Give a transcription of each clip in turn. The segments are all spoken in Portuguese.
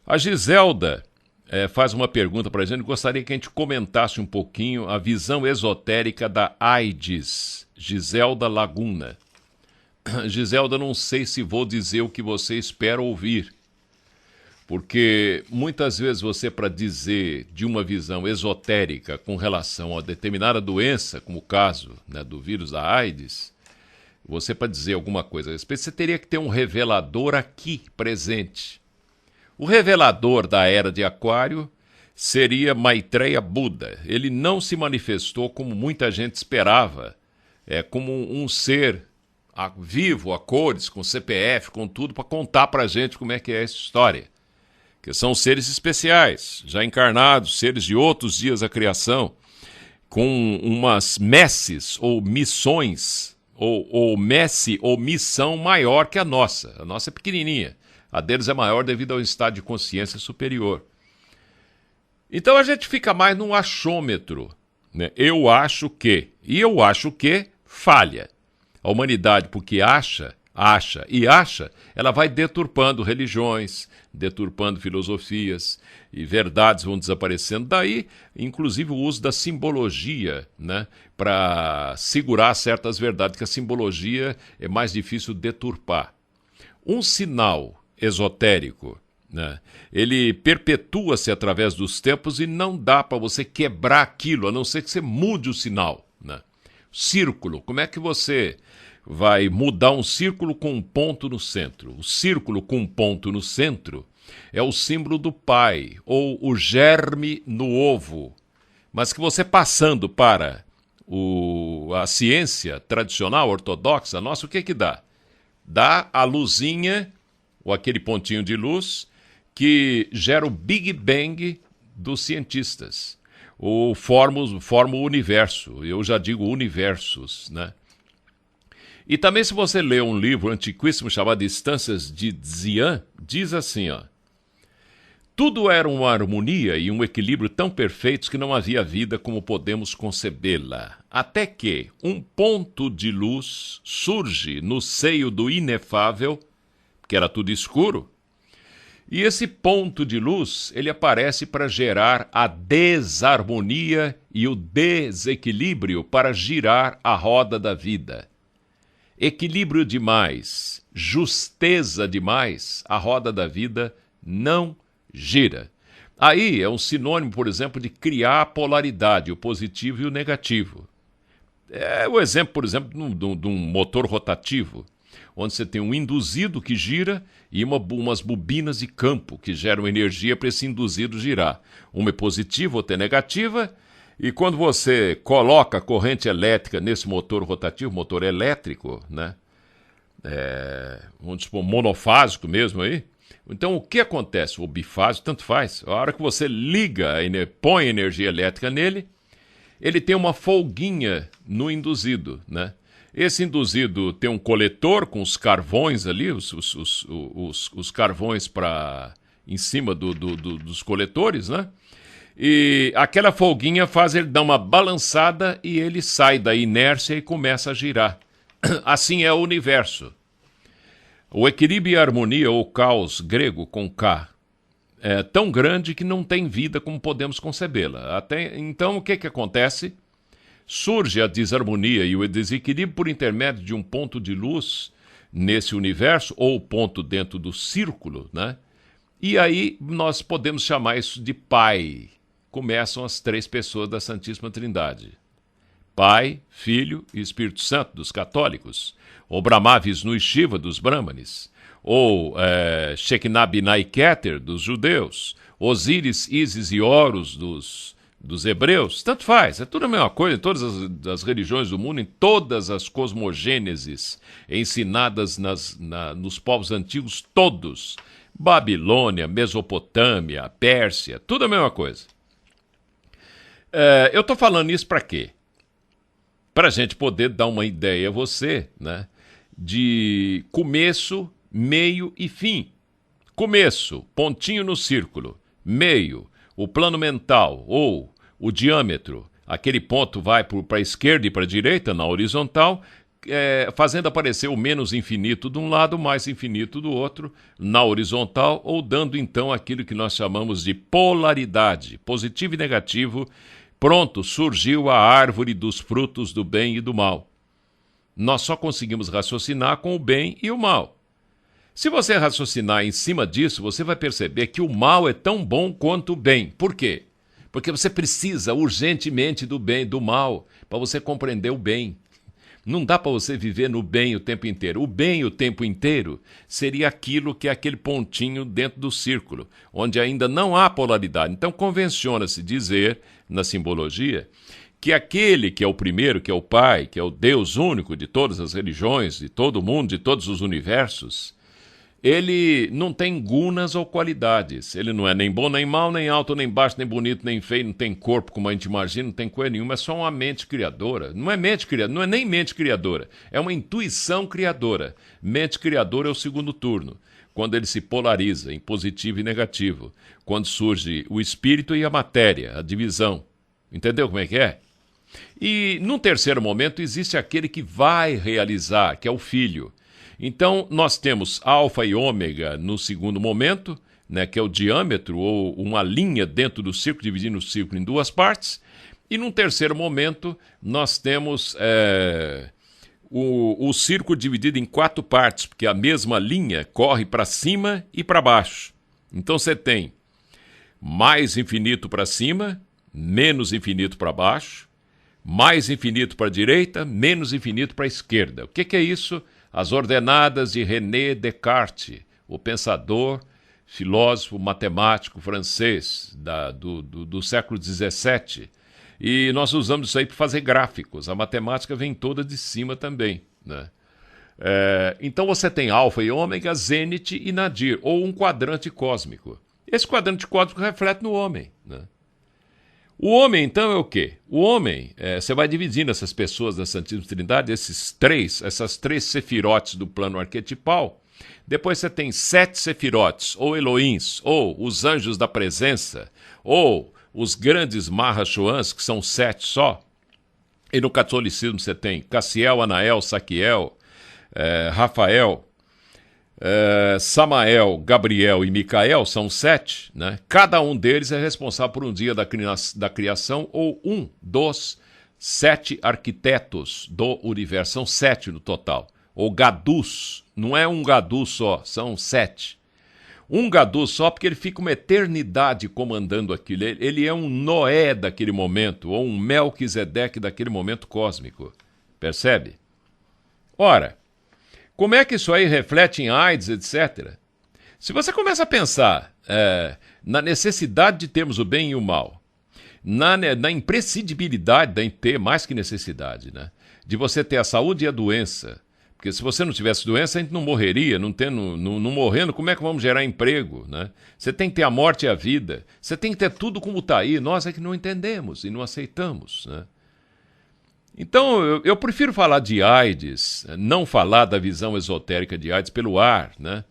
A Giselda faz uma pergunta para a gente. Gostaria que a gente comentasse um pouquinho a visão esotérica da AIDS. Giselda Laguna. Giselda, não sei se vou dizer o que você espera ouvir. Porque muitas vezes você, para dizer de uma visão esotérica com relação a determinada doença, como o caso, né, do vírus da AIDS, você, para dizer alguma coisa a respeito, você teria que ter um revelador aqui presente. O revelador da era de Aquário seria Maitreya Buda. Ele não se manifestou como muita gente esperava, como um ser vivo, a cores, com CPF, com tudo, para contar para a gente como é que é essa história. Que são seres especiais, já encarnados, seres de outros dias da criação, com umas messes ou missões, ou messe ou missão maior que a nossa. A nossa é pequenininha. A deles é maior devido ao estado de consciência superior. Então a gente fica mais num achômetro, né? Eu acho que, e eu acho que falha. A humanidade, porque acha, ela vai deturpando religiões, deturpando filosofias, e verdades vão desaparecendo. Daí, inclusive, o uso da simbologia, né, para segurar certas verdades, que a simbologia é mais difícil deturpar. Um sinal esotérico, né, ele perpetua-se através dos tempos e não dá para você quebrar aquilo, a não ser que você mude o sinal, né? Círculo, como é que você vai mudar um círculo com um ponto no centro? O círculo com um ponto no centro é o símbolo do pai, ou o germe no ovo. Mas que você, passando para a ciência tradicional, ortodoxa, nossa, o que que dá? Dá a luzinha, ou aquele pontinho de luz, que gera o Big Bang dos cientistas. Ou forma o universo, eu já digo universos, né? E também, se você ler um livro antiquíssimo chamado Instâncias de Xian, diz assim, ó: tudo era uma harmonia e um equilíbrio tão perfeitos que não havia vida como podemos concebê-la. Até que um ponto de luz surge no seio do inefável, que era tudo escuro, e esse ponto de luz, ele aparece para gerar a desarmonia e o desequilíbrio para girar a roda da vida. Equilíbrio demais, justeza demais, a roda da vida não gira. Aí é um sinônimo, por exemplo, de criar a polaridade, o positivo e o negativo. É o exemplo, por exemplo, de um motor rotativo, onde você tem um induzido que gira e umas bobinas de campo que geram energia para esse induzido girar. Uma é positiva, outra é negativa, e quando você coloca a corrente elétrica nesse motor rotativo, motor elétrico, né? Vamos supor, monofásico mesmo aí. Então o que acontece? O bifásico, tanto faz. A hora que você liga, põe energia elétrica nele, ele tem uma folguinha no induzido, né? Esse induzido tem um coletor com os carvões ali, os carvões em cima dos coletores, né? E aquela folguinha faz ele dar uma balançada e ele sai da inércia e começa a girar. Assim é o universo. O equilíbrio e a harmonia, ou caos grego com K, é tão grande que não tem vida como podemos concebê-la. Então, o que acontece? Surge a desarmonia e o desequilíbrio por intermédio de um ponto de luz nesse universo, ou ponto dentro do círculo, né? E aí nós podemos chamar isso de Pai. Começam as três pessoas da Santíssima Trindade: Pai, Filho e Espírito Santo, dos católicos, ou Brahma, Vishnu e Shiva, dos brahmanes, ou Shekinah, Binah e Keter, dos judeus, Osíris, Ísis e Horus, dos hebreus. Tanto faz, é tudo a mesma coisa em todas as religiões do mundo, em todas as cosmogêneses ensinadas nos povos antigos, todos. Babilônia, Mesopotâmia, Pérsia, tudo a mesma coisa. Eu estou falando isso para quê? Para a gente poder dar uma ideia a você, né, de começo, meio e fim. Começo, pontinho no círculo. Meio, o plano mental, ou o diâmetro. Aquele ponto vai para a esquerda e para a direita, na horizontal. fazendo aparecer o menos infinito de um lado, o mais infinito do outro, na horizontal, ou dando então aquilo que nós chamamos de polaridade, positivo e negativo. Pronto, surgiu a árvore dos frutos do bem e do mal. Nós só conseguimos raciocinar com o bem e o mal. Se você raciocinar em cima disso, você vai perceber que o mal é tão bom quanto o bem. Por quê? Porque você precisa urgentemente do bem, do mal, para você compreender o bem. Não dá para você viver no bem o tempo inteiro. O bem o tempo inteiro seria aquilo que é aquele pontinho dentro do círculo, onde ainda não há polaridade. Então convenciona-se dizer, na simbologia, que aquele que é o primeiro, que é o Pai, que é o Deus único de todas as religiões, de todo o mundo, de todos os universos, ele não tem gunas ou qualidades. Ele não é nem bom, nem mal, nem alto, nem baixo, nem bonito, nem feio, não tem corpo como a gente imagina, não tem coisa nenhuma, é só uma mente criadora. Não é mente criadora, não é nem mente criadora, é uma intuição criadora. Mente criadora é o segundo turno, quando ele se polariza em positivo e negativo, quando surge o espírito e a matéria, a divisão. Entendeu como é que é? E num terceiro momento existe aquele que vai realizar, que é o filho. Então, nós temos alfa e ômega no segundo momento, né, que é o diâmetro, ou uma linha dentro do círculo, dividindo o círculo em duas partes. E num terceiro momento, nós temos o círculo dividido em quatro partes, porque a mesma linha corre para cima e para baixo. Então, você tem mais infinito para cima, menos infinito para baixo, mais infinito para a direita, menos infinito para a esquerda. O que é isso? As ordenadas de René Descartes, o pensador, filósofo, matemático francês do século XVII. E nós usamos isso aí para fazer gráficos. A matemática vem toda de cima também, né? Então você tem alfa e ômega, zênite e nadir, ou um quadrante cósmico. Esse quadrante cósmico reflete no homem, né? O homem, então, é o quê? O homem, você vai dividindo essas pessoas da Santíssima Trindade, essas três sefirotes do plano arquetipal. Depois você tem 7 sefirotes, ou Elohims, ou os anjos da presença, ou os grandes Mahashoans, que são 7 só. E no catolicismo você tem Cassiel, Anael, Saquiel, Rafael, Samael, Gabriel e Micael, são 7, né? Cada um deles é responsável por um dia da criação ou um dos 7 arquitetos do universo. São 7 no total. Ou Gadus, não é um Gadu só, são 7. Um Gadu só porque ele fica uma eternidade comandando aquilo. Ele é um Noé daquele momento, ou um Melquisedeque daquele momento cósmico. Percebe? Ora, como é que isso aí reflete em AIDS, etc? Se você começa a pensar na necessidade de termos o bem e o mal, na imprescindibilidade de ter, mais que necessidade, né, de você ter a saúde e a doença, porque se você não tivesse doença, a gente não morreria, não morrendo, como é que vamos gerar emprego, né? Você tem que ter a morte e a vida, você tem que ter tudo como está aí, nós é que não entendemos e não aceitamos, né? Então, eu prefiro falar de AIDS, não falar da visão esotérica de AIDS pelo ar, né?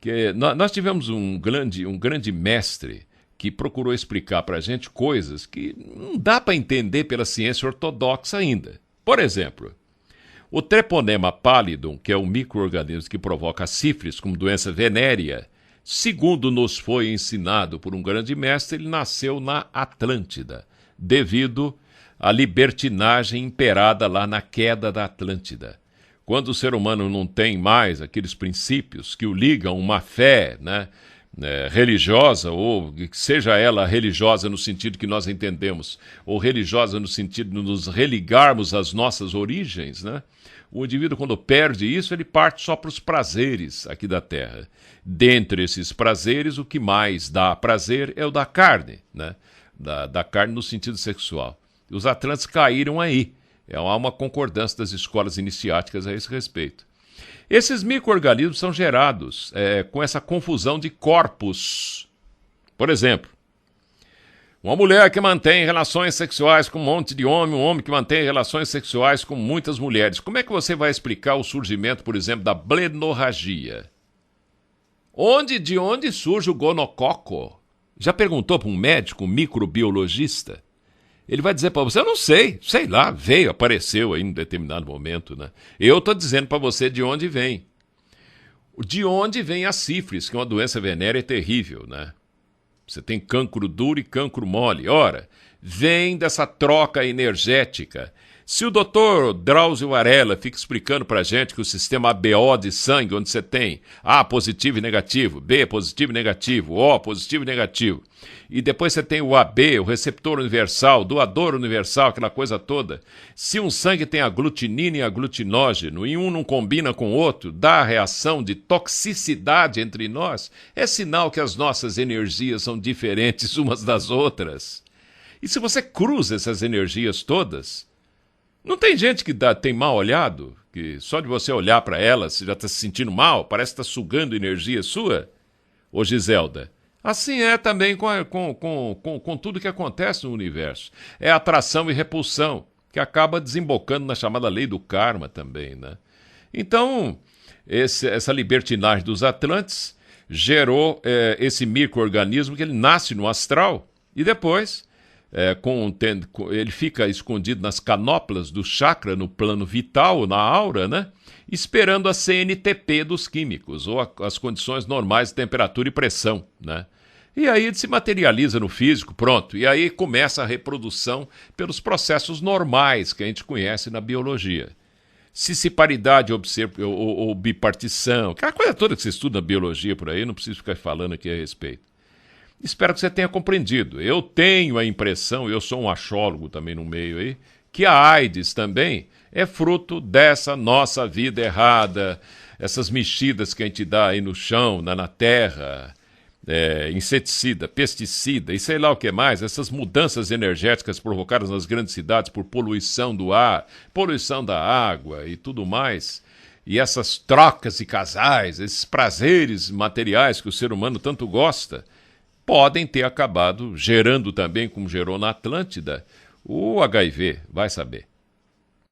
Que nós tivemos um grande mestre que procurou explicar para a gente coisas que não dá para entender pela ciência ortodoxa ainda. Por exemplo, o Treponema pallidum, que é um micro-organismo que provoca a sífilis como doença venérea, segundo nos foi ensinado por um grande mestre, ele nasceu na Atlântida, devido a libertinagem imperada lá na queda da Atlântida. Quando o ser humano não tem mais aqueles princípios que o ligam a uma fé, né, religiosa, ou que seja ela religiosa no sentido que nós entendemos, ou religiosa no sentido de nos religarmos às nossas origens, né, o indivíduo, quando perde isso, ele parte só para os prazeres aqui da Terra. Dentre esses prazeres, o que mais dá prazer é o da carne, né, da carne no sentido sexual. Os atlantes caíram aí. Há uma concordância das escolas iniciáticas a esse respeito. Esses micro-organismos são gerados com essa confusão de corpos. Por exemplo, uma mulher que mantém relações sexuais com um monte de homem, um homem que mantém relações sexuais com muitas mulheres. Como é que você vai explicar o surgimento, por exemplo, da blenorragia? De onde surge o gonococo? Já perguntou para um médico, um microbiologista? Ele vai dizer para você, eu não sei, sei lá, veio, apareceu aí em determinado momento, né? Eu estou dizendo para você de onde vem. De onde vem a sífilis, que é uma doença venérea terrível, né? Você tem cancro duro e cancro mole. Ora, vem dessa troca energética. Se o doutor Drauzio Varela fica explicando pra gente que o sistema ABO de sangue, onde você tem A positivo e negativo, B positivo e negativo, O positivo e negativo, e depois você tem o AB, o receptor universal, doador universal, aquela coisa toda, se um sangue tem aglutinina e aglutinógeno e um não combina com o outro, dá a reação de toxicidade entre nós, é sinal que as nossas energias são diferentes umas das outras. E se você cruza essas energias todas, não tem gente que tem mal olhado, que só de você olhar para ela você já está se sentindo mal, parece que está sugando energia sua? Ô Giselda, assim é também com tudo que acontece no universo. É atração e repulsão, que acaba desembocando na chamada lei do karma também, né? Então, essa libertinagem dos Atlantes gerou esse micro-organismo que ele nasce no astral e depois... ele fica escondido nas canoplas do chakra, no plano vital, na aura, né? Esperando a CNTP dos químicos, ou as condições normais de temperatura e pressão, né? E aí ele se materializa no físico, pronto. E aí começa a reprodução pelos processos normais que a gente conhece na biologia. Cisparidade ou bipartição, aquela coisa toda que você estuda na biologia por aí, não preciso ficar falando aqui a respeito. Espero que você tenha compreendido. Eu tenho a impressão, eu sou um achólogo também no meio aí, que a AIDS também é fruto dessa nossa vida errada, essas mexidas que a gente dá aí no chão, na terra, inseticida, pesticida e sei lá o que mais, essas mudanças energéticas provocadas nas grandes cidades por poluição do ar, poluição da água e tudo mais. E essas trocas de casais, esses prazeres materiais que o ser humano tanto gosta, podem ter acabado gerando também, como gerou na Atlântida, o HIV, vai saber.